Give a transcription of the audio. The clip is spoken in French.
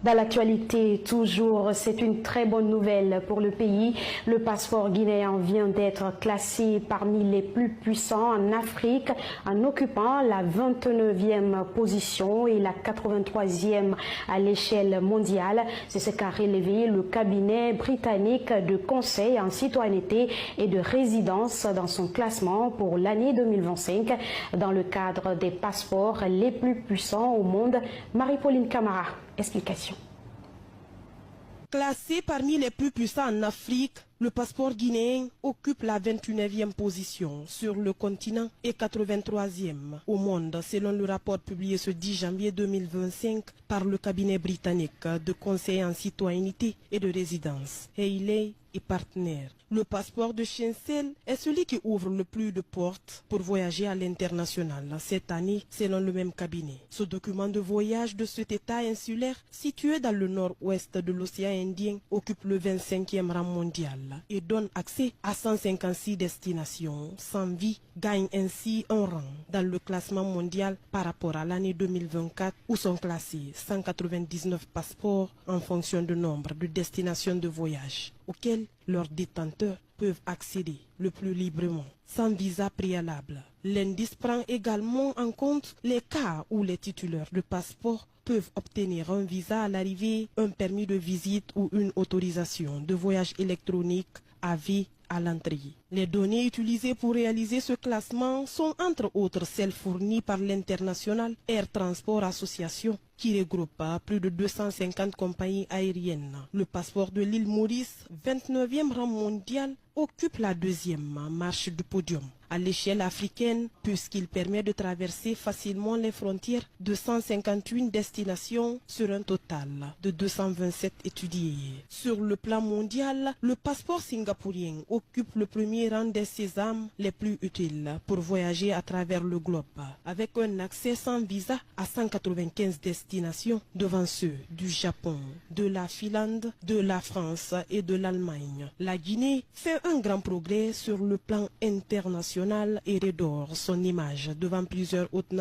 Dans l'actualité, toujours, c'est une très bonne nouvelle pour le pays. Le passeport guinéen vient d'être classé parmi les plus puissants en Afrique en occupant la 29e position et la 83e à l'échelle mondiale. C'est ce qu'a relevé le cabinet britannique de conseil en citoyenneté et de résidence dans son classement pour l'année 2025 dans le cadre des passeports les plus puissants au monde. Marie-Pauline Camara, explication. Classé parmi les plus puissants en Afrique, le passeport guinéen occupe la 29e position sur le continent et 83e au monde, selon le rapport publié ce 10 janvier 2025 par le cabinet britannique de conseil en citoyenneté et de résidence, Hayley et partenaires. Le passeport de Chancel est celui qui ouvre le plus de portes pour voyager à l'international cette année, selon le même cabinet. Ce document de voyage de cet État insulaire, situé dans le nord-ouest de l'océan Indien, occupe le 25e rang mondial et donne accès à 156 destinations sans vie, gagne ainsi un rang dans le classement mondial par rapport à l'année 2024 où sont classés 199 passeports en fonction du nombre de destinations de voyage auxquelles leurs détenteurs peuvent accéder le plus librement, sans visa préalable. L'indice prend également en compte les cas où les titulaires de passeport peuvent obtenir un visa à l'arrivée, un permis de visite ou une autorisation de voyage électronique à vie à l'entrée. Les données utilisées pour réaliser ce classement sont entre autres celles fournies par l'International Air Transport Association qui regroupe plus de 250 compagnies aériennes. Le passeport de l'île Maurice, 29e rang mondial, occupe la 2e marche du podium à l'échelle africaine puisqu'il permet de traverser facilement les frontières de 158 destinations sur un total de 227 étudiés. Sur le plan mondial, le passeport singapourien occupe le premier rang des sésames les plus utiles pour voyager à travers le globe, avec un accès sans visa à 195 destinations devant ceux du Japon, de la Finlande, de la France et de l'Allemagne. La Guinée fait un grand progrès sur le plan international et redore son image devant plusieurs autres nations.